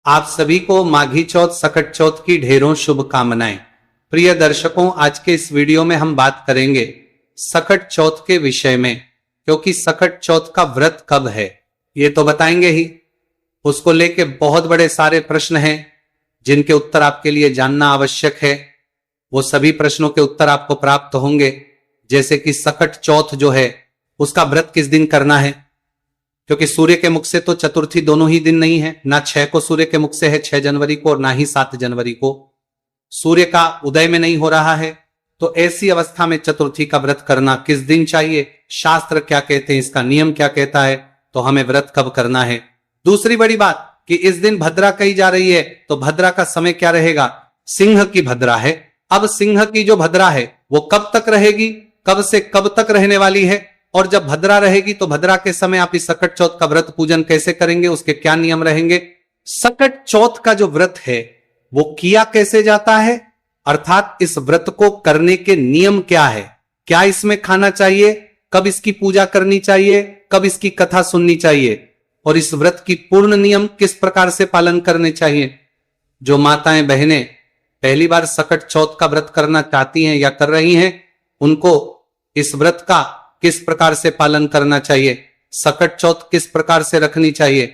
आप सभी को माघी चौथ सकट चौथ की ढेरों शुभकामनाएं। प्रिय दर्शकों, आज के इस वीडियो में हम बात करेंगे सकट चौथ के विषय में, क्योंकि सकट चौथ का व्रत कब है ये तो बताएंगे ही। उसको लेके बहुत बड़े सारे प्रश्न हैं जिनके उत्तर आपके लिए जानना आवश्यक है। वो सभी प्रश्नों के उत्तर आपको प्राप्त होंगे, जैसे कि सकट चौथ जो है उसका व्रत किस दिन करना है, क्योंकि सूर्य के मुख से तो चतुर्थी दोनों ही दिन नहीं है, ना 6 को सूर्य के मुख से है 6 जनवरी को, और ना ही 7 जनवरी को सूर्य का उदय में नहीं हो रहा है। तो ऐसी अवस्था में चतुर्थी का व्रत करना किस दिन चाहिए, शास्त्र क्या कहते हैं, इसका नियम क्या कहता है, तो हमें व्रत कब करना है। दूसरी बड़ी बात कि इस दिन भद्रा कही जा रही है, तो भद्रा का समय क्या रहेगा, सिंह की भद्रा है। अब सिंह की जो भद्रा है वो कब तक रहेगी, कब से कब तक रहने वाली है, और जब भद्रा रहेगी तो भद्रा के समय आप इस सकट चौथ का व्रत पूजन कैसे करेंगे, उसके क्या नियम रहेंगे। सकट चौथ का जो व्रत है वो किया कैसे जाता है, अर्थात इस व्रत को करने के नियम क्या है, क्या इसमें खाना चाहिए, कब इसकी पूजा करनी चाहिए, कब इसकी कथा सुननी चाहिए, और इस व्रत की पूर्ण नियम किस प्रकार से पालन करने चाहिए। जो माताएं बहनें पहली बार सकट चौथ का व्रत करना चाहती हैं या कर रही हैं, उनको इस व्रत का किस प्रकार से पालन करना चाहिए, सकट चौथ किस प्रकार से रखनी चाहिए,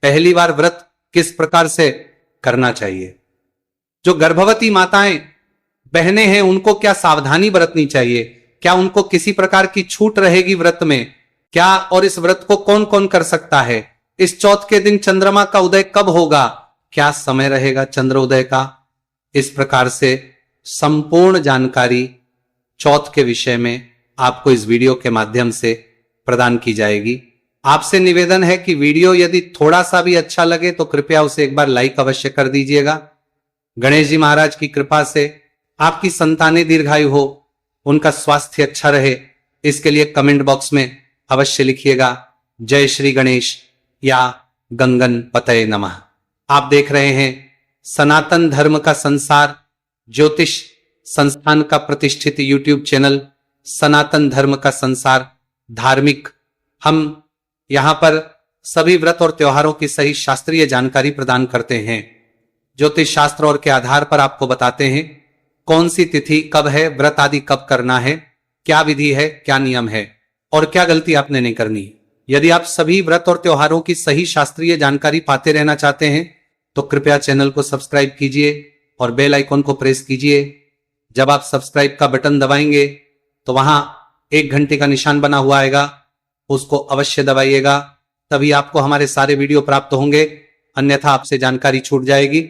पहली बार व्रत किस प्रकार से करना चाहिए। जो गर्भवती माताएं बहनें हैं उनको क्या सावधानी बरतनी चाहिए, क्या उनको किसी प्रकार की छूट रहेगी व्रत में, क्या, और इस व्रत को कौन कौन कर सकता है, इस चौथ के दिन चंद्रमा का उदय कब होगा, क्या समय रहेगा चंद्र उदय का। इस प्रकार से संपूर्ण जानकारी चौथ के विषय में आपको इस वीडियो के माध्यम से प्रदान की जाएगी। आपसे निवेदन है कि वीडियो यदि थोड़ा सा भी अच्छा लगे तो कृपया उसे एक बार लाइक अवश्य कर दीजिएगा। गणेश जी महाराज की कृपा से आपकी संतानें दीर्घायु हो, उनका स्वास्थ्य अच्छा रहे, इसके लिए कमेंट बॉक्स में अवश्य लिखिएगा जय श्री गणेश या गंगन पतये नमः। आप देख रहे हैं सनातन धर्म का संसार ज्योतिष संस्थान का प्रतिष्ठित यूट्यूब चैनल सनातन धर्म का संसार धार्मिक। हम यहां पर सभी व्रत और त्योहारों की सही शास्त्रीय जानकारी प्रदान करते हैं। ज्योतिष शास्त्र और के आधार पर आपको बताते हैं कौन सी तिथि कब है, व्रत आदि कब करना है, क्या विधि है, क्या नियम है, और क्या गलती आपने नहीं करनी। यदि आप सभी व्रत और त्योहारों की सही शास्त्रीय जानकारी पाते रहना चाहते हैं तो कृपया चैनल को सब्सक्राइब कीजिए और बेल आइकॉन को प्रेस कीजिए। जब आप सब्सक्राइब का बटन दबाएंगे तो वहां 1 घंटे का निशान बना हुआ आएगा, उसको अवश्य दबाइएगा, तभी आपको हमारे सारे वीडियो प्राप्त होंगे, अन्यथा आपसे जानकारी छूट जाएगी।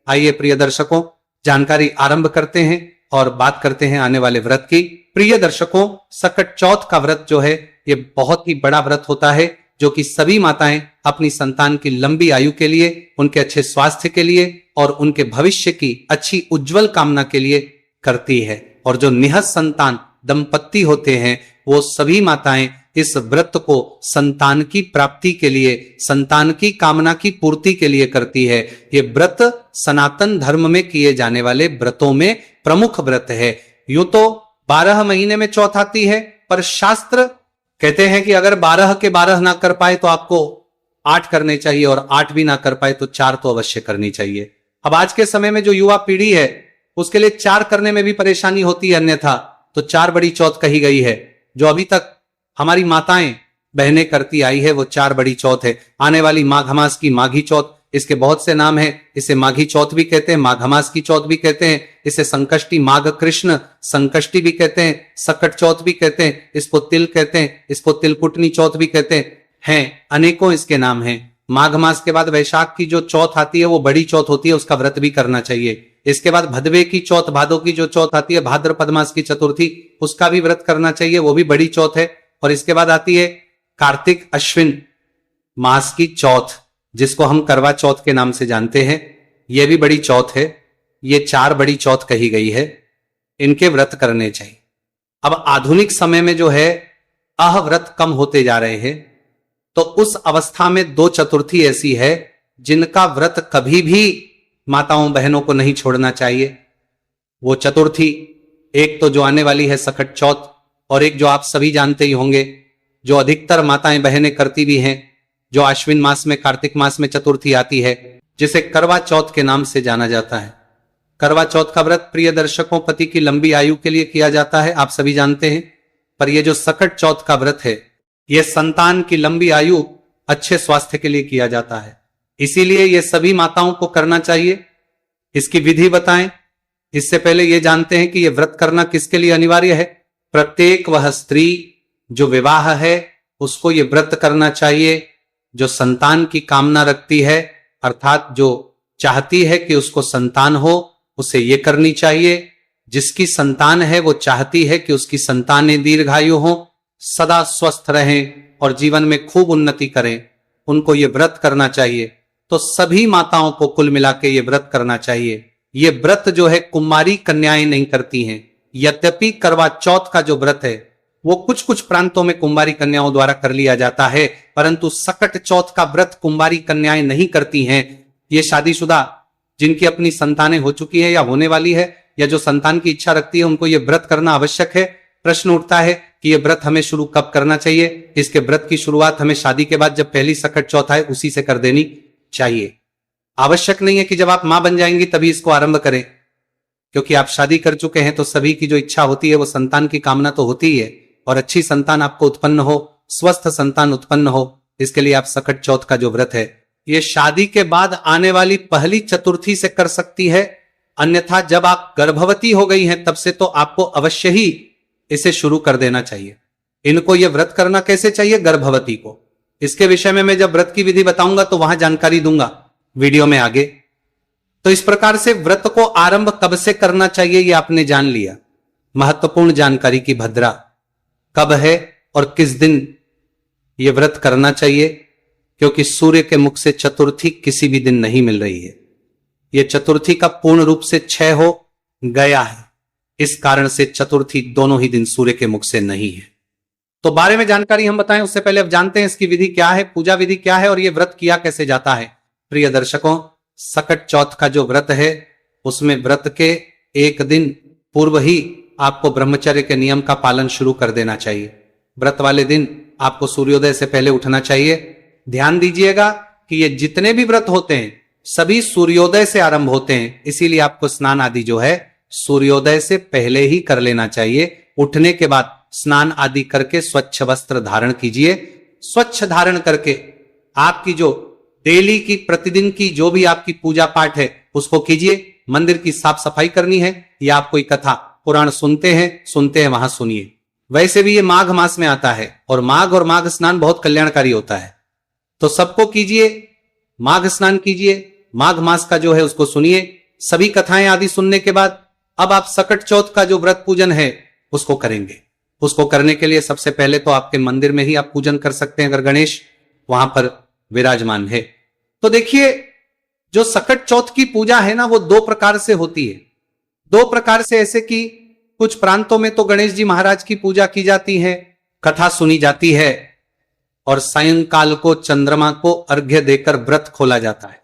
आइए प्रिय दर्शकों, जानकारी आरंभ करते हैं और बात करते हैं आने वाले व्रत की। प्रिय दर्शकों, सकट चौथ का व्रत जो है ये बहुत ही बड़ा व्रत होता है, जो कि सभी माताएं अपनी संतान की लंबी आयु के लिए, उनके अच्छे स्वास्थ्य के लिए और उनके भविष्य की अच्छी उज्जवल कामना के लिए करती है। और जो निहत संतान दंपत्ति होते हैं वो सभी माताएं इस व्रत को संतान की प्राप्ति के लिए, संतान की कामना की पूर्ति के लिए करती है। ये व्रत सनातन धर्म में किए जाने वाले व्रतों में प्रमुख व्रत है। यूं तो 12 महीने में चौथ आती है, पर शास्त्र कहते हैं कि अगर 12 के 12 ना कर पाए तो आपको 8 करने चाहिए, और 8 भी ना कर पाए तो 4 तो अवश्य करनी चाहिए। अब आज के समय में जो युवा पीढ़ी है उसके लिए 4 करने में भी परेशानी होती है, अन्यथा तो 4 बड़ी चौथ कही गई है। जो अभी तक हमारी माताएं बहनें करती आई है वो 4 बड़ी चौथ है। आने वाली माघ मास की माघी चौथ, इसके बहुत से नाम हैं, इसे माघी चौथ भी कहते हैं, माघ मास की चौथ भी कहते हैं, इसे संकष्टी माघ कृष्ण संकष्टी भी कहते हैं, सकट चौथ भी कहते हैं, इसको तिल कहते हैं, इसको तिलकुटनी चौथ भी कहते हैं, अनेकों इसके नाम हैं। माघ मास के बाद वैशाख की जो चौथ आती है वो बड़ी चौथ होती है, उसका व्रत भी करना चाहिए। इसके बाद भदवे की चौथ, भादो की जो चौथ आती है, भाद्रपद मास की चतुर्थी, उसका भी व्रत करना चाहिए, वो भी बड़ी चौथ है। और इसके बाद आती है कार्तिक अश्विन मास की चौथ, जिसको हम करवा चौथ के नाम से जानते हैं, यह भी बड़ी चौथ है। ये 4 बड़ी चौथ कही गई है, इनके व्रत करने चाहिए। अब आधुनिक समय में जो है अव्रत कम होते जा रहे हैं, तो उस अवस्था में 2 चतुर्थी ऐसी है जिनका व्रत कभी भी माताओं बहनों को नहीं छोड़ना चाहिए। वो चतुर्थी एक तो जो आने वाली है सकट चौथ, और एक जो आप सभी जानते ही होंगे जो अधिकतर माताएं बहनें करती भी हैं, जो अश्विन मास में कार्तिक मास में चतुर्थी आती है, जिसे करवा चौथ के नाम से जाना जाता है। करवा चौथ का व्रत प्रिय दर्शकों पति की लंबी आयु के लिए किया जाता है, आप सभी जानते हैं। पर यह जो सकट चौथ का व्रत है, यह संतान की लंबी आयु, अच्छे स्वास्थ्य के लिए किया जाता है। इसीलिए यह सभी माताओं को करना चाहिए। इसकी विधि बताएं। इससे पहले यह जानते हैं कि यह व्रत करना किसके लिए अनिवार्य है। प्रत्येक वह स्त्री जो विवाह है उसको यह व्रत करना चाहिए, जो संतान की कामना रखती है, अर्थात जो चाहती है कि उसको संतान हो, उसे यह करनी चाहिए। जिसकी संतान है वो चाहती है कि उसकी संतानें दीर्घायु हो, सदा स्वस्थ रहें और जीवन में खूब उन्नति करें, उनको ये व्रत करना चाहिए। तो सभी माताओं को कुल मिला के ये व्रत करना चाहिए। ये व्रत जो है कुमारी कन्याएं नहीं करती हैं। यद्यपि करवा चौथ का जो व्रत है वो कुछ कुछ प्रांतों में कुंवारी कन्याओं द्वारा कर लिया जाता है, परंतु सकट चौथ का व्रत कुंवारी कन्याएं नहीं करती हैं। ये शादीशुदा जिनकी अपनी संतानें हो चुकी है या होने वाली है, या जो संतान की इच्छा रखती है, उनको ये व्रत करना आवश्यक है। प्रश्न उठता है कि ये व्रत हमें शुरू कब करना चाहिए। इसके व्रत की शुरुआत हमें शादी के बाद जब पहली सकट चौथ आए उसी से कर देनी चाहिए। आवश्यक नहीं है कि जब आप मां बन जाएंगी तभी इसको आरंभ करें, क्योंकि आप शादी कर चुके हैं तो सभी की जो इच्छा होती है वो संतान की कामना तो होती ही है, और अच्छी संतान आपको उत्पन्न हो, स्वस्थ संतान उत्पन्न हो, इसके लिए आप सकट चौथ का जो व्रत है ये शादी के बाद आने वाली पहली चतुर्थी से कर सकती है। अन्यथा जब आप गर्भवती हो गई हैं तब से तो आपको अवश्य ही इसे शुरू कर देना चाहिए। इनको यह व्रत करना कैसे चाहिए गर्भवती को, इसके विषय में मैं जब व्रत की विधि बताऊंगा तो वहां जानकारी दूंगा वीडियो में आगे। तो इस प्रकार से व्रत को आरंभ कब से करना चाहिए ये आपने जान लिया। महत्वपूर्ण जानकारी की भद्रा कब है और किस दिन यह व्रत करना चाहिए, क्योंकि सूर्य के मुख से चतुर्थी किसी भी दिन नहीं मिल रही है। यह चतुर्थी का पूर्ण रूप से क्षय हो गया है, इस कारण से चतुर्थी दोनों ही दिन सूर्य के मुख से नहीं है। तो बारे में जानकारी हम बताएं उससे पहले अब जानते हैं इसकी विधि क्या है, पूजा विधि क्या है और यह व्रत किया कैसे जाता है। प्रिय दर्शकों, सकट चौथ का जो व्रत है उसमें व्रत के एक दिन पूर्व ही आपको ब्रह्मचर्य के नियम का पालन शुरू कर देना चाहिए। व्रत वाले दिन आपको सूर्योदय से पहले उठना चाहिए। ध्यान दीजिएगा कि ये जितने भी व्रत होते हैं सभी सूर्योदय से आरंभ होते हैं, इसीलिए आपको स्नान आदि जो है सूर्योदय से पहले ही कर लेना चाहिए। उठने के बाद स्नान आदि करके स्वच्छ वस्त्र धारण कीजिए। स्वच्छ धारण करके आपकी जो डेली की प्रतिदिन की जो भी आपकी पूजा पाठ है उसको कीजिए। मंदिर की साफ सफाई करनी है या आप कोई कथा पुराण सुनते हैं वहां सुनिए। वैसे भी ये माघ मास में आता है और माघ स्नान बहुत कल्याणकारी होता है, तो सबको कीजिए, माघ स्नान कीजिए, माघ मास का जो है उसको सुनिए। सभी कथाएं आदि सुनने के बाद अब आप सकट चौथ का जो व्रत पूजन है उसको करेंगे। उसको करने के लिए सबसे पहले तो आपके मंदिर में ही आप पूजन कर सकते हैं, अगर गणेश वहां पर विराजमान है। तो देखिए, जो सकट चौथ की पूजा है ना वो दो प्रकार से होती है। दो प्रकार से, ऐसे कि कुछ प्रांतों में तो गणेश जी महाराज की पूजा की जाती है, कथा सुनी जाती है और सायंकाल को चंद्रमा को अर्घ्य देकर व्रत खोला जाता है।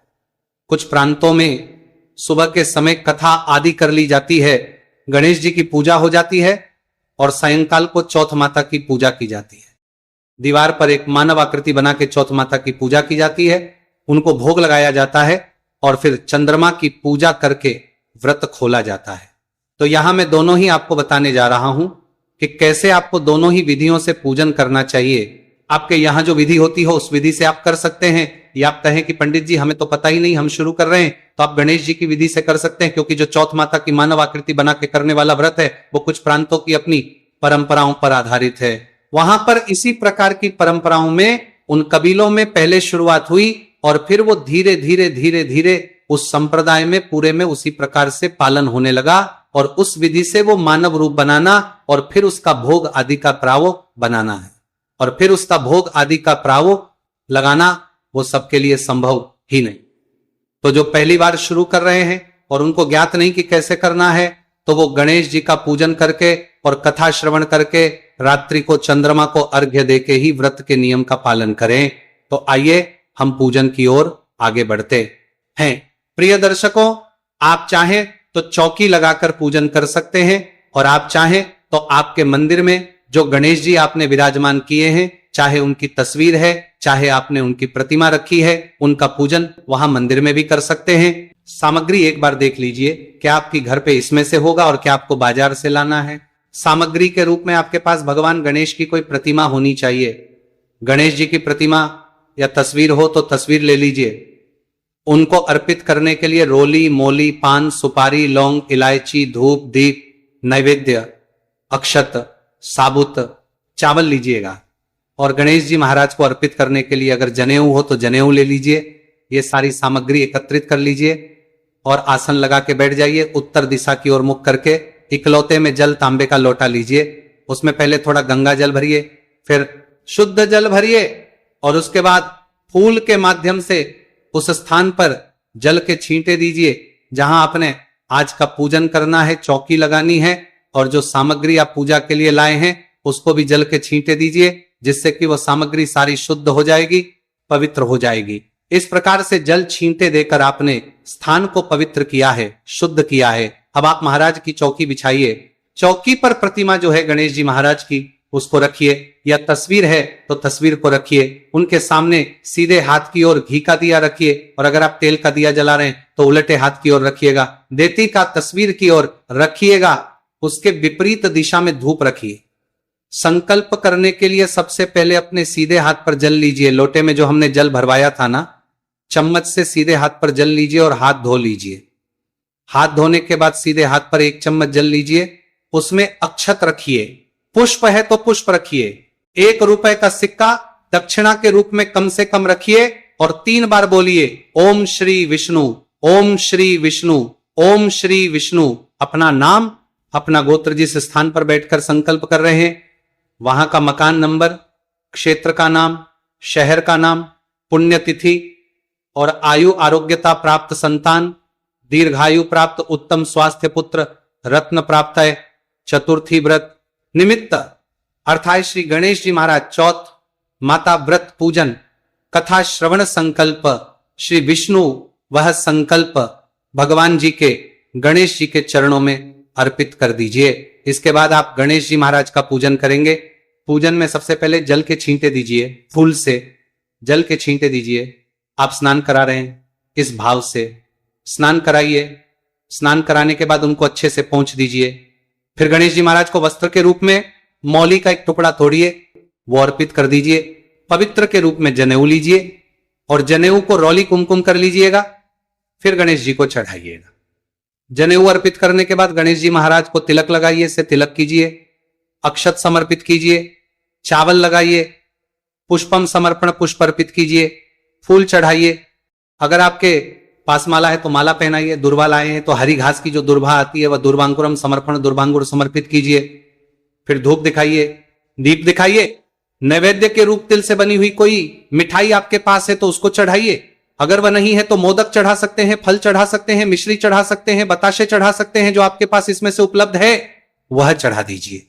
कुछ प्रांतों में सुबह के समय कथा आदि कर ली जाती है, गणेश जी की पूजा हो जाती है और सायंकाल को चौथ माता की पूजा की जाती है। दीवार पर एक मानव आकृति बना के चौथ माता की पूजा की जाती है, उनको भोग लगाया जाता है और फिर चंद्रमा की पूजा करके व्रत खोला जाता है। तो यहां मैं दोनों ही आपको बताने जा रहा हूं कि कैसे आपको दोनों ही विधियों से पूजन करना चाहिए। आपके यहां जो विधि होती हो उस विधि से आप कर सकते हैं, या आप कहें कि पंडित जी हमें तो पता ही नहीं, हम शुरू कर रहे हैं, तो आप गणेश जी की विधि से कर सकते हैं, क्योंकि जो चौथ माता की मानव आकृति बना के करने वाला व्रत है वो कुछ प्रांतों की अपनी परंपराओं पर आधारित है। वहां पर इसी प्रकार की परंपराओं में उन कबीलों में पहले शुरुआत हुई और फिर वो धीरे धीरे उस संप्रदाय में पूरे में उसी प्रकार से पालन होने लगा और उस विधि से वो मानव रूप बनाना और फिर उसका भोग आदि का प्रावो बनाना है, और फिर उसका भोग आदि का प्रावो लगाना वो सबके लिए संभव ही नहीं। तो जो पहली बार शुरू कर रहे हैं और उनको ज्ञात नहीं कि कैसे करना है, तो वो गणेश जी का पूजन करके और कथा श्रवण करके रात्रि को चंद्रमा को अर्घ्य देके ही व्रत के नियम का पालन करें। तो आइए हम पूजन की ओर आगे बढ़ते हैं। प्रिय दर्शकों, आप चाहें तो चौकी लगाकर पूजन कर सकते हैं और आप चाहें तो आपके मंदिर में जो गणेश जी आपने विराजमान किए हैं चाहे उनकी तस्वीर है, चाहे आपने उनकी प्रतिमा रखी है, उनका पूजन वहां मंदिर में भी कर सकते हैं। सामग्री एक बार देख लीजिए, क्या आपकी घर पे इसमें से होगा और क्या आपको बाजार से लाना है। सामग्री के रूप में आपके पास भगवान गणेश की कोई प्रतिमा होनी चाहिए। गणेश जी की प्रतिमा या तस्वीर हो तो तस्वीर ले लीजिए। उनको अर्पित करने के लिए रोली, मोली, पान, सुपारी, लौंग, इलायची, धूप, दीप, नैवेद्य, अक्षत, साबुत, चावल लीजिएगा। और गणेश जी महाराज को अर्पित करने के लिए अगर जनेऊ हो तो जनेऊ ले लीजिए। ये सारी सामग्री एकत्रित कर लीजिए और आसन लगा के बैठ जाइए। उत्तर दिशा की ओर मुख करके इकलौते में जल तांबे का लोटा लीजिए। उसमें पहले थोड़ा गंगा जल भरिए, फिर शुद्ध जल भरिए और उसके बाद फूल के माध्यम से उस स्थान पर जल के छींटे दीजिए जहां आपने आज का पूजन करना है, चौकी लगानी है। और जो सामग्री आप पूजा के लिए लाए हैं उसको भी जल के छींटे दीजिए, जिससे कि वह सामग्री सारी शुद्ध हो जाएगी, पवित्र हो जाएगी। इस प्रकार से जल छींटे देकर आपने स्थान को पवित्र किया है, शुद्ध किया है। अब आप महाराज की चौकी बिछाइए। चौकी पर प्रतिमा जो है गणेश जी महाराज की उसको रखिए, या तस्वीर है तो तस्वीर को रखिए। उनके सामने सीधे हाथ की ओर घी का दिया रखिए, और अगर आप तेल का दिया जला रहे हैं तो उलटे हाथ की ओर रखिएगा। देती का तस्वीर की ओर रखिएगा, उसके विपरीत दिशा में धूप रखिए। संकल्प करने के लिए सबसे पहले अपने सीधे हाथ पर जल लीजिए। लोटे में जो हमने जल भरवाया था ना, चम्मच से सीधे हाथ पर जल लीजिए और हाथ धो लीजिए। हाथ धोने के बाद सीधे हाथ पर 1 चम्मच जल लीजिए, उसमें अक्षत रखिए। पुष्प है तो पुष्प रखिए। 1 रुपए का सिक्का दक्षिणा के रूप में कम से कम रखिए और 3 बार बोलिए ओम श्री विष्णु, ओम श्री विष्णु, ओम श्री विष्णु। अपना नाम, अपना गोत्र, जिस स्थान पर बैठकर संकल्प कर रहे हैं वहां का मकान नंबर, क्षेत्र का नाम, शहर का नाम, पुण्यतिथि और आयु आरोग्यता प्राप्त संतान, दीर्घायु प्राप्त उत्तम स्वास्थ्य पुत्र, रत्न प्राप्त है, चतुर्थी व्रत निमित्त अर्थात श्री गणेश जी महाराज चौथ माता व्रत पूजन कथा श्रवण संकल्प श्री विष्णु वह संकल्प भगवान जी के, गणेश जी के चरणों में अर्पित कर दीजिए। इसके बाद आप गणेश जी महाराज का पूजन करेंगे। पूजन में सबसे पहले जल के छींटे दीजिए, फूल से जल के छींटे दीजिए। आप स्नान करा रहे हैं इस भाव से स्नान कराइए। स्नान कराने के बाद उनको अच्छे से पोंछ दीजिए। फिर गणेश जी महाराज को वस्त्र के रूप में मौली का एक टुकड़ा तोड़िए, वो अर्पित कर दीजिए। पवित्र के रूप में जनेऊ लीजिए और जनेऊ को रौली कुमकुम कर लीजिएगा। फिर गणेश जी को चढ़ाइएगा। जनेऊ अर्पित करने के बाद गणेश जी महाराज को तिलक लगाइए, से तिलक कीजिए, अक्षत समर्पित कीजिए, चावल लगाइए, पुष्पम समर्पण पुष्प अर्पित कीजिए, फूल चढ़ाइए। अगर आपके पास माला है तो माला पहनाइए। दुर्वा लाए हैं तो हरी घास की जो दुर्वा आती है वह दुर्वांकुरम समर्पण दुर्वांकुर समर्पित कीजिए। फिर धूप दिखाइए, दीप दिखाइए। नैवेद्य के रूप तिल से बनी हुई कोई मिठाई आपके पास है तो उसको चढ़ाइए। अगर वह नहीं है तो मोदक चढ़ा सकते हैं, फल चढ़ा सकते हैं, मिश्री चढ़ा सकते हैं, बताशे चढ़ा सकते हैं। जो आपके पास इसमें से उपलब्ध है वह चढ़ा दीजिए।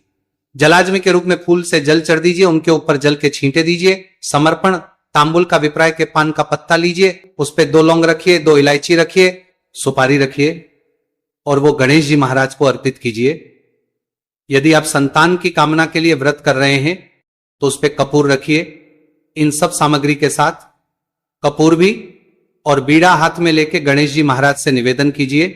जलाजमी के रूप में फूल से जल चढ़ दीजिए, उनके ऊपर जल के छींटे दीजिए। समर्पण तांबुल का विप्राय के पान का पत्ता लीजिए, उस पे 2 लौंग रखिए, 2 इलायची रखिए, सुपारी रखिए और वो गणेश जी महाराज को अर्पित कीजिए। यदि आप संतान की कामना के लिए व्रत कर रहे हैं तो उस पे कपूर रखिए। इन सब सामग्री के साथ कपूर भी और बीड़ा हाथ में लेके गणेश जी महाराज से निवेदन कीजिए।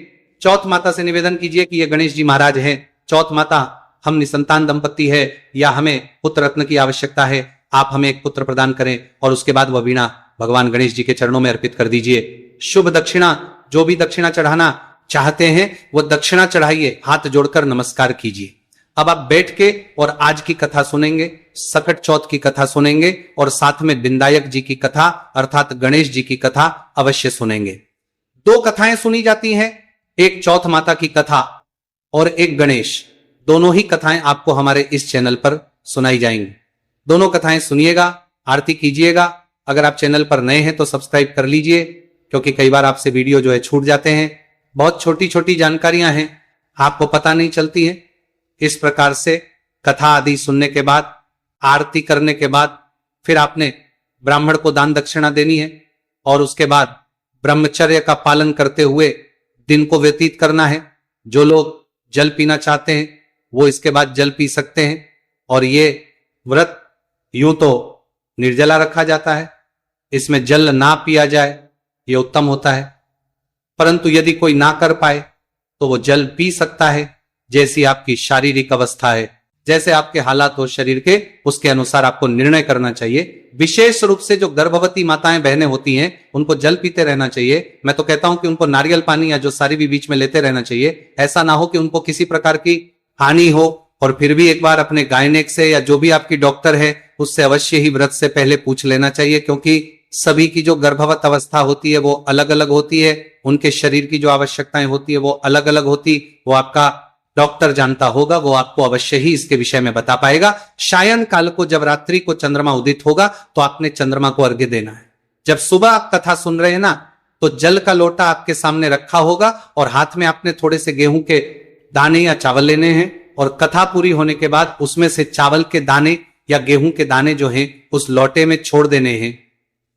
चौथ माता से निवेदन कीजिए कि ये गणेश जी महाराज हैं। चौथ माता, हम निसंतान दंपति है या हमें पुत्र रत्न की आवश्यकता है, आप हमें एक पुत्र प्रदान करें। और उसके बाद वह वीणा भगवान गणेश जी के चरणों में अर्पित कर दीजिए। शुभ दक्षिणा, जो भी दक्षिणा चढ़ाना चाहते हैं वो दक्षिणा चढ़ाइए, हाथ जोड़कर नमस्कार कीजिए। अब आप बैठ के और आज की कथा सुनेंगे, सकट चौथ की कथा सुनेंगे और साथ में विनायक जी की कथा अर्थात गणेश जी की कथा अवश्य सुनेंगे। 2 कथाएं सुनी जाती हैं, एक चौथ माता की कथा और एक गणेश। दोनों ही कथाएं आपको हमारे इस चैनल पर सुनाई जाएंगी। दोनों कथाएं सुनिएगा, आरती कीजिएगा। अगर आप चैनल पर नए हैं तो सब्सक्राइब कर लीजिए, क्योंकि कई बार आपसे वीडियो जो है छूट जाते हैं। बहुत छोटी छोटी जानकारियां हैं, आपको पता नहीं चलती हैं। इस प्रकार से कथा आदि सुनने के बाद, आरती करने के बाद फिर आपने ब्राह्मण को दान दक्षिणा देनी है और उसके बाद ब्रह्मचर्य का पालन करते हुए दिन को व्यतीत करना है। जो लोग जल पीना चाहते हैं वो इसके बाद जल पी सकते हैं। और ये व्रत यूं तो निर्जला रखा जाता है। इसमें जल ना पिया जाए, यह उत्तम होता है। परंतु यदि कोई ना कर पाए तो वो जल पी सकता है, जैसी आपकी शारीरिक अवस्था है, जैसे आपके हालात हो शरीर के, उसके अनुसार आपको निर्णय करना चाहिए। विशेष रूप से जो गर्भवती माताएं बहनें होती हैं उनको जल पीते रहना चाहिए। मैं तो कहता हूं कि उनको नारियल पानी या जो सारी भी बीच में लेते रहना चाहिए। ऐसा ना हो कि उनको किसी प्रकार की हानि हो, और फिर भी एक बार अपने गायनेक से या जो भी आपकी डॉक्टर है उससे अवश्य ही व्रत से पहले पूछ लेना चाहिए, क्योंकि सभी की जो गर्भवत अवस्था होती है वो अलग अलग होती है। उनके शरीर की जो आवश्यकताएं होती है वो अलग अलग होती, वो आपका डॉक्टर जानता होगा, वो आपको अवश्य ही इसके विषय में बता पाएगा। सायं काल को जब रात्रि को चंद्रमा उदित होगा तो आपने चंद्रमा को अर्घ्य देना है। जब सुबह आप कथा सुन रहे हैं ना, तो जल का लोटा आपके सामने रखा होगा और हाथ में आपने थोड़े से गेहूं के दाने या चावल लेने हैं, और कथा पूरी होने के बाद उसमें से चावल के दाने या गेहूं के दाने जो हैं उस लोटे में छोड़ देने हैं।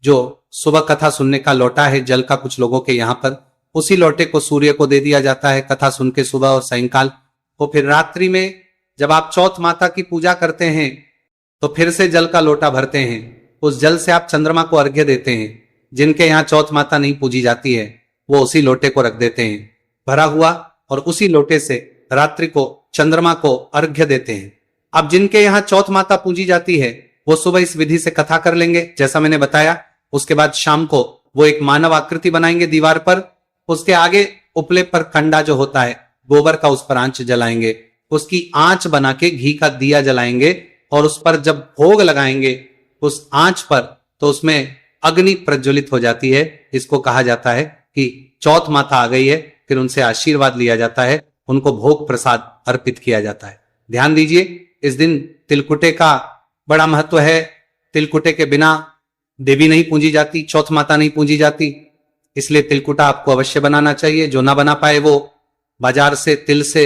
जो सुबह कथा सुनने का लोटा है जल का कुछ लोगों के यहाँ पर, उसी लोटे को सूर्य को दे दिया जाता है कथा सुन के सुबह और सायंकाल। तो फिर रात्रि में जब आप चौथ माता की पूजा करते हैं तो फिर से जल का लोटा भरते हैं, उस जल से आप चंद्रमा को अर्घ्य देते हैं। जिनके यहाँ चौथ माता नहीं पूजी जाती है वो उसी लोटे को रख देते हैं भरा हुआ, और उसी लोटे से रात्रि को चंद्रमा को अर्घ्य देते हैं। अब जिनके यहाँ चौथ माता पूजी जाती है वो सुबह इस विधि से कथा कर लेंगे जैसा मैंने बताया। उसके बाद शाम को वो एक मानव आकृति बनाएंगे दीवार पर, उसके आगे उपले पर कंडा जो होता है गोबर का, उस पर आंच जलाएंगे, उसकी आंच बना के घी का दिया जलाएंगे, और उस पर जब भोग लगाएंगे उस आंच पर, तो उसमें अग्नि प्रज्वलित हो जाती है। इसको कहा जाता है कि चौथ माता आ गई है। फिर उनसे आशीर्वाद लिया जाता है, उनको भोग प्रसाद अर्पित किया जाता है। ध्यान दीजिए, इस दिन तिलकुटे का बड़ा महत्व है। तिलकुटे के बिना देवी नहीं पूजी जाती, चौथ माता नहीं पूजी जाती, इसलिए तिलकुटा आपको अवश्य बनाना चाहिए। जो ना बना पाए वो बाजार से तिल से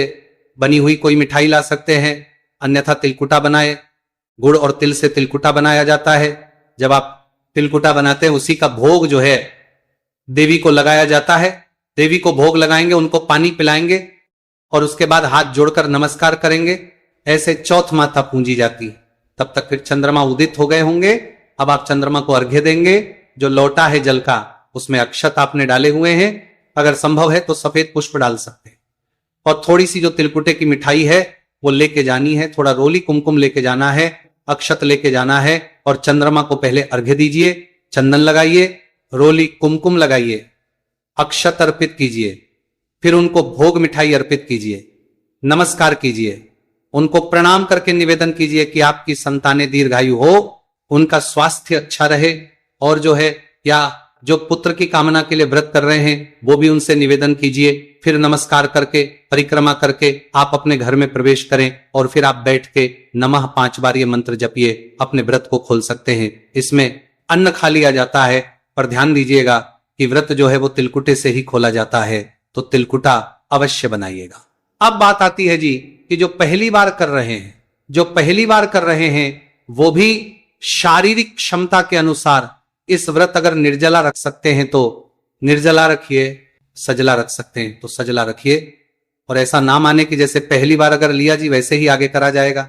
बनी हुई कोई मिठाई ला सकते हैं, अन्यथा तिलकुटा बनाए। गुड़ और तिल से तिलकुटा बनाया जाता है। जब आप तिलकुटा बनाते हैं उसी का भोग जो है देवी को लगाया जाता है। देवी को भोग लगाएंगे, उनको पानी पिलाएंगे और उसके बाद हाथ जोड़कर नमस्कार करेंगे। ऐसे चौथ माता पूजी जाती है। तब तक फिर चंद्रमा उदित हो गए होंगे। अब आप चंद्रमा को अर्घ्य देंगे। जो लोटा है जल का उसमें अक्षत आपने डाले हुए हैं, अगर संभव है तो सफेद पुष्प डाल सकते हैं, और थोड़ी सी जो तिलकुटे की मिठाई है वो लेके जानी है। थोड़ा रोली कुमकुम लेके जाना है, अक्षत लेके जाना है, और चंद्रमा को पहले अर्घ्य दीजिए। चंदन लगाइए, रोली कुमकुम लगाइए, अक्षत अर्पित कीजिए, फिर उनको भोग मिठाई अर्पित कीजिए, नमस्कार कीजिए, उनको प्रणाम करके निवेदन कीजिए कि आपकी संतानें दीर्घायु हो, उनका स्वास्थ्य अच्छा रहे, और जो है या जो पुत्र की कामना के लिए व्रत कर रहे हैं वो भी उनसे निवेदन कीजिए। फिर नमस्कार करके परिक्रमा करके आप अपने घर में प्रवेश करें, और फिर आप बैठ के नमः 5 बार ये मंत्र जपिए, अपने व्रत को खोल सकते हैं। इसमें अन्न खा लिया जाता है, पर ध्यान दीजिएगा कि व्रत जो है वो तिलकुटे से ही खोला जाता है, तो तिलकुटा अवश्य बनाइएगा। अब बात आती है जी कि जो पहली बार कर रहे हैं वो भी शारीरिक क्षमता के अनुसार इस व्रत अगर निर्जला रख सकते हैं तो निर्जला रखिए, सजला रख सकते हैं तो सजला रखिए। और ऐसा ना माने कि जैसे पहली बार अगर लिया जी वैसे ही आगे करा जाएगा।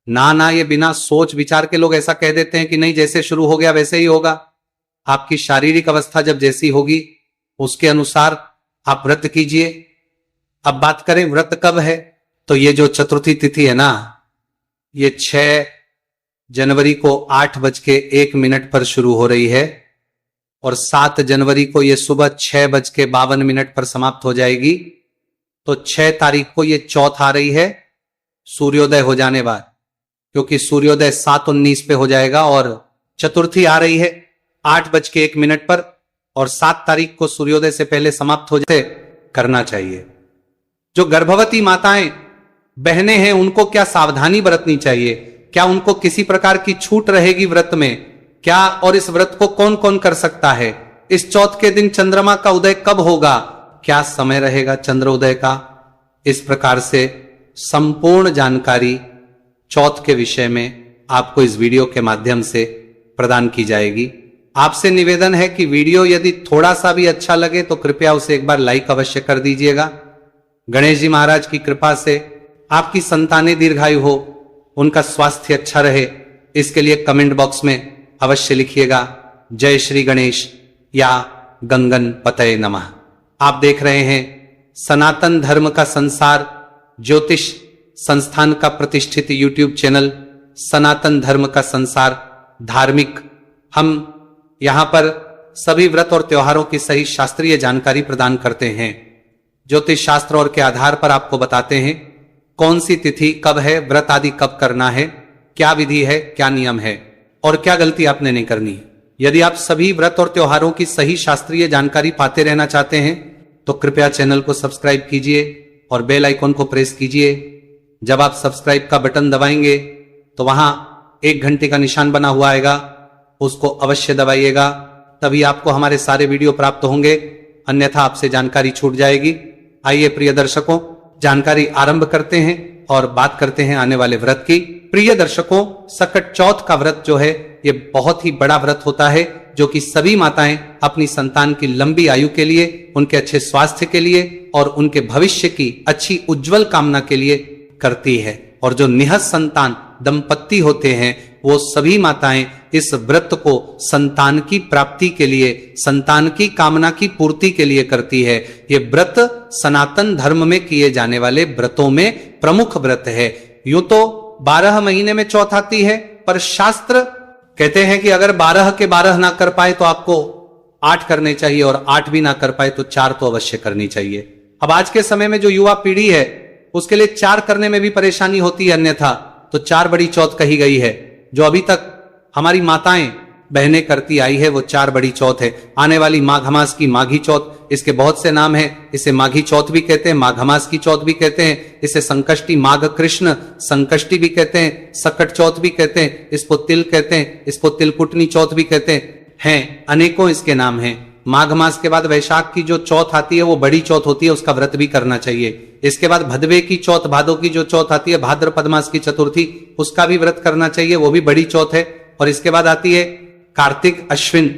ना, ये बिना सोच विचार के लोग ऐसा कह देते हैं कि नहीं, जैसे शुरू हो गया वैसे ही होगा। आपकी शारीरिक अवस्था जब जैसी होगी उसके अनुसार आप व्रत कीजिए। अब बात करें व्रत कब है, तो ये जो चतुर्थी तिथि है ना, ये 6 जनवरी को 8:01 पर शुरू हो रही है, और 7 जनवरी को ये सुबह 6:52 पर समाप्त हो जाएगी। तो 6 तारीख को ये चौथ आ रही है सूर्योदय हो जाने बाद, क्योंकि सूर्योदय 7:19 पे हो जाएगा, और चतुर्थी आ रही है 8:01 पर, और 7 तारीख को सूर्योदय से पहले समाप्त हो जाए करना चाहिए। जो गर्भवती माताएं बहनें हैं उनको क्या सावधानी बरतनी चाहिए, क्या उनको किसी प्रकार की छूट रहेगी व्रत में क्या, और इस व्रत को कौन कौन कर सकता है, इस चौथ के दिन चंद्रमा का उदय कब होगा, क्या समय रहेगा चंद्र उदय का, इस प्रकार से संपूर्ण जानकारी चौथ के विषय में आपको इस वीडियो के माध्यम से प्रदान की जाएगी। आपसे निवेदन है कि वीडियो यदि थोड़ा सा भी अच्छा लगे तो कृपया उसे एक बार लाइक अवश्य कर दीजिएगा। गणेश जी महाराज की कृपा से आपकी संतानें दीर्घायु हो, उनका स्वास्थ्य अच्छा रहे, इसके लिए कमेंट बॉक्स में अवश्य लिखिएगा जय श्री गणेश या गंगन पतये नमः। आप देख रहे हैं सनातन धर्म का संसार ज्योतिष संस्थान का प्रतिष्ठित यूट्यूब चैनल सनातन धर्म का संसार धार्मिक। हम यहां पर सभी व्रत और त्योहारों की सही शास्त्रीय जानकारी प्रदान करते हैं। ज्योतिष शास्त्र और के आधार पर आपको बताते हैं कौन सी तिथि कब है, व्रत आदि कब करना है, क्या विधि है, क्या नियम है और क्या गलती आपने नहीं करनी है। यदि आप सभी व्रत और त्योहारों की सही शास्त्रीय जानकारी पाते रहना चाहते हैं तो कृपया चैनल को सब्सक्राइब कीजिए और बेल आइकॉन को प्रेस कीजिए। जब आप सब्सक्राइब का बटन दबाएंगे तो वहां 1 घंटे का निशान बना हुआ आएगा, उसको अवश्य दबाइएगा, तभी आपको हमारे सारे वीडियो प्राप्त होंगे, अन्यथा आपसे जानकारी छूट जाएगी। आइए प्रिय दर्शकों, जानकारी आरंभ करते हैं और बात करते हैं आने वाले व्रत की। प्रिय दर्शकों, सकट चौथ का व्रत जो है ये बहुत ही बड़ा व्रत होता है जो कि सभी माताएं अपनी संतान की लंबी आयु के लिए, उनके अच्छे स्वास्थ्य के लिए और उनके भविष्य की अच्छी उज्जवल कामना के लिए करती है। और जो निहत संतान दंपत्ति होते हैं वो सभी माताएं इस व्रत को संतान की प्राप्ति के लिए, संतान की कामना की पूर्ति के लिए करती है। ये व्रत सनातन धर्म में किए जाने वाले व्रतों में प्रमुख व्रत है। यूं तो 12 महीने में चौथ आती है, पर शास्त्र कहते हैं कि अगर 12 के 12 ना कर पाए तो आपको 8 करने चाहिए और 8 भी ना कर पाए तो 4 तो अवश्य करनी चाहिए। अब आज के समय में जो युवा पीढ़ी है उसके लिए 4 करने में भी परेशानी होती है, अन्यथा तो 4 बड़ी चौथ कही गई है। जो अभी तक हमारी माताएं बहनें करती आई है वो 4 बड़ी चौथ है। आने वाली माघ मास की माघी चौथ, इसके बहुत से नाम हैं। इसे माघी चौथ भी कहते हैं, माघ मास की चौथ भी कहते हैं, इसे संकष्टी माघ कृष्ण संकष्टी भी कहते हैं, सकट चौथ भी कहते हैं, इसको तिल कहते हैं, इसको तिलकुटनी चौथ भी कहते हैं। अनेकों इसके नाम हैं। माघ मास के बाद वैशाख की जो चौथ आती है वो बड़ी चौथ होती है, उसका व्रत भी करना चाहिए। इसके बाद भदवे की चौथ, भादो की जो चौथ आती है, भाद्रपद मास की चतुर्थी, उसका भी व्रत करना चाहिए, वो भी बड़ी चौथ है। और इसके बाद आती है कार्तिक अश्विन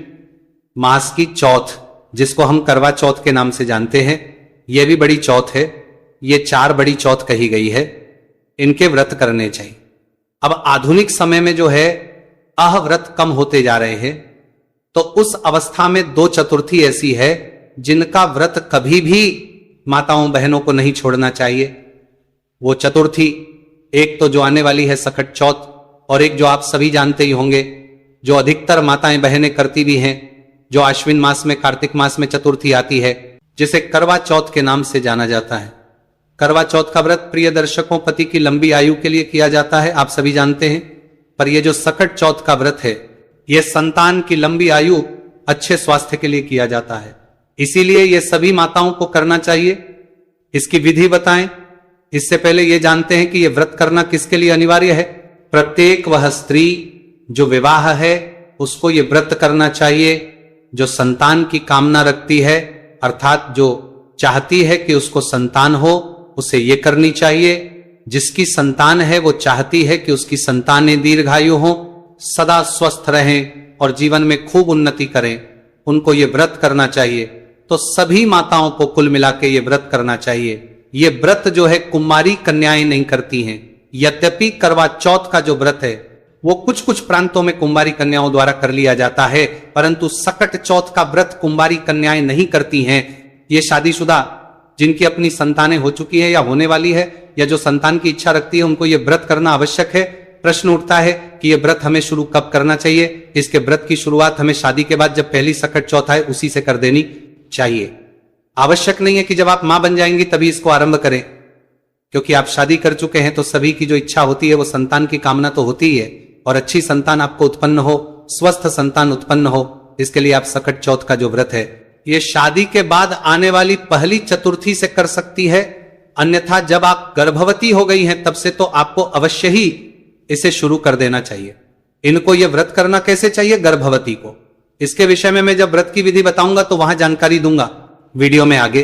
मास की चौथ, जिसको हम करवा चौथ के नाम से जानते हैं, यह भी बड़ी चौथ है। ये 4 बड़ी चौथ कही गई है, इनके व्रत करने चाहिए। अब आधुनिक समय में जो है अव्रत कम होते जा रहे हैं, तो उस अवस्था में 2 चतुर्थी ऐसी है जिनका व्रत कभी भी माताओं बहनों को नहीं छोड़ना चाहिए। वो चतुर्थी एक तो जो आने वाली है सकट चौथ, और एक जो आप सभी जानते ही होंगे जो अधिकतर माताएं बहनें करती भी हैं, जो आश्विन मास में कार्तिक मास में चतुर्थी आती है, जिसे करवा चौथ के नाम से जाना जाता है। करवा चौथ का व्रत प्रिय दर्शकों पति की लंबी आयु के लिए किया जाता है, आप सभी जानते हैं। पर यह जो सकट चौथ का व्रत है यह संतान की लंबी आयु, अच्छे स्वास्थ्य के लिए किया जाता है, इसीलिए यह सभी माताओं को करना चाहिए। इसकी विधि बताएं, इससे पहले यह जानते हैं कि यह व्रत करना किसके लिए अनिवार्य है। प्रत्येक वह स्त्री जो विवाह है उसको यह व्रत करना चाहिए, जो संतान की कामना रखती है, अर्थात जो चाहती है कि उसको संतान हो, उसे यह करनी चाहिए। जिसकी संतान है वो चाहती है कि उसकी संतानें दीर्घायु हो, सदा स्वस्थ रहें और जीवन में खूब उन्नति करें, उनको ये व्रत करना चाहिए। तो सभी माताओं को कुल मिला के ये व्रत करना चाहिए। ये व्रत जो है कुमारी कन्याएं नहीं करती हैं। यद्यपि करवा चौथ का जो व्रत है वो कुछ कुछ प्रांतों में कुंवारी कन्याओं द्वारा कर लिया जाता है, परंतु सकट चौथ का व्रत कुंवारी कन्याएं नहीं करती हैं। ये शादीशुदा जिनकी अपनी संतानें हो चुकी है या होने वाली है, या जो संतान की इच्छा रखती है, उनको ये व्रत करना आवश्यक है। प्रश्न उठता है कि यह व्रत हमें शुरू कब करना चाहिए। इसके व्रत की शुरुआत हमें शादी के बाद जब पहली सकट चौथ आए उसी से कर देनी चाहिए। आवश्यक नहीं है कि जब आप मां बन जाएंगी तभी इसको आरंभ करें, क्योंकि आप शादी कर चुके हैं तो सभी की जो इच्छा होती है वो संतान की कामना तो होती ही है, और अच्छी संतान आपको उत्पन्न हो, स्वस्थ संतान उत्पन्न हो, इसके लिए आप सकट चौथ का जो व्रत है ये शादी के बाद आने वाली पहली चतुर्थी से कर सकती है। अन्यथा जब आप गर्भवती हो गई हैं तब से तो आपको अवश्य ही इसे शुरू कर देना चाहिए। इनको यह व्रत करना कैसे चाहिए गर्भवती को, इसके विषय में मैं जब व्रत की विधि बताऊंगा तो वहां जानकारी दूंगा वीडियो में आगे।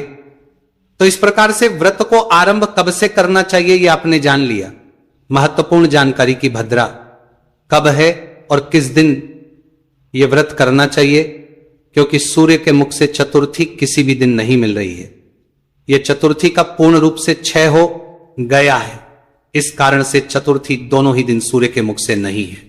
तो इस प्रकार से व्रत को आरंभ कब से करना चाहिए ये आपने जान लिया। महत्वपूर्ण जानकारी की भद्रा कब है और किस दिन यह व्रत करना चाहिए, क्योंकि सूर्य के मुख से चतुर्थी किसी भी दिन नहीं मिल रही है। यह चतुर्थी का पूर्ण रूप से क्षय हो गया है, इस कारण से चतुर्थी दोनों ही दिन सूर्य के मुख से नहीं है।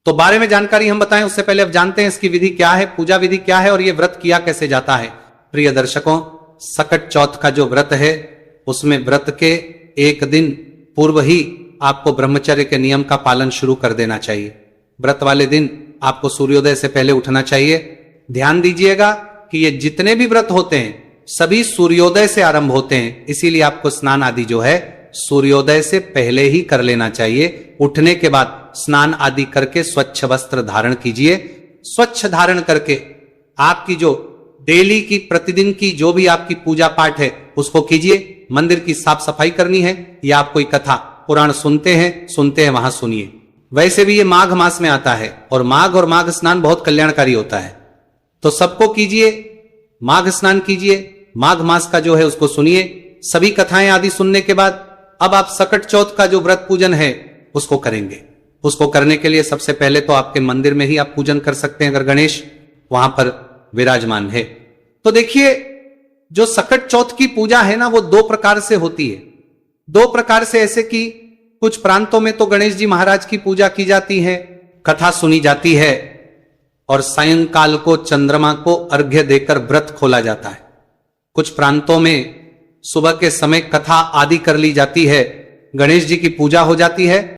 तो बारे में जानकारी हम बताएं उससे पहले अब जानते हैं इसकी विधि क्या है, पूजा विधि क्या है और यह व्रत किया कैसे जाता है। प्रिय दर्शकों, सकट चौथ का जो व्रत है उसमें व्रत के एक दिन पूर्व ही आपको ब्रह्मचर्य के नियम का पालन शुरू कर देना चाहिए। व्रत वाले दिन आपको सूर्योदय से पहले उठना चाहिए। ध्यान दीजिएगा कि ये जितने भी व्रत होते हैं सभी सूर्योदय से आरंभ होते हैं, इसीलिए आपको स्नान आदि जो है सूर्योदय से पहले ही कर लेना चाहिए। उठने के बाद स्नान आदि करके स्वच्छ वस्त्र धारण कीजिए। स्वच्छ धारण करके आपकी जो डेली की प्रतिदिन की जो भी आपकी पूजा पाठ है उसको कीजिए। मंदिर की साफ सफाई करनी है या आप कोई कथा पुराण सुनते हैं वहां सुनिए। वैसे भी ये माघ मास में आता है और माघ स्नान बहुत कल्याणकारी होता है, तो सबको कीजिए, माघ स्नान कीजिए, माघ मास का जो है उसको सुनिए। सभी कथाएं आदि सुनने के बाद अब आप सकट चौथ का जो व्रत पूजन है उसको करेंगे। उसको करने के लिए सबसे पहले तो आपके मंदिर में ही आप पूजन कर सकते हैं अगर गणेश वहां पर विराजमान है। तो देखिए, जो सकट चौथ की पूजा है ना वो दो प्रकार से होती है। दो प्रकार से, ऐसे कि कुछ प्रांतों में तो गणेश जी महाराज की पूजा की जाती है, कथा सुनी जाती है और सायंकाल को चंद्रमा को अर्घ्य देकर व्रत खोला जाता है। कुछ प्रांतों में सुबह के समय कथा आदि कर ली जाती है, गणेश जी की पूजा हो जाती है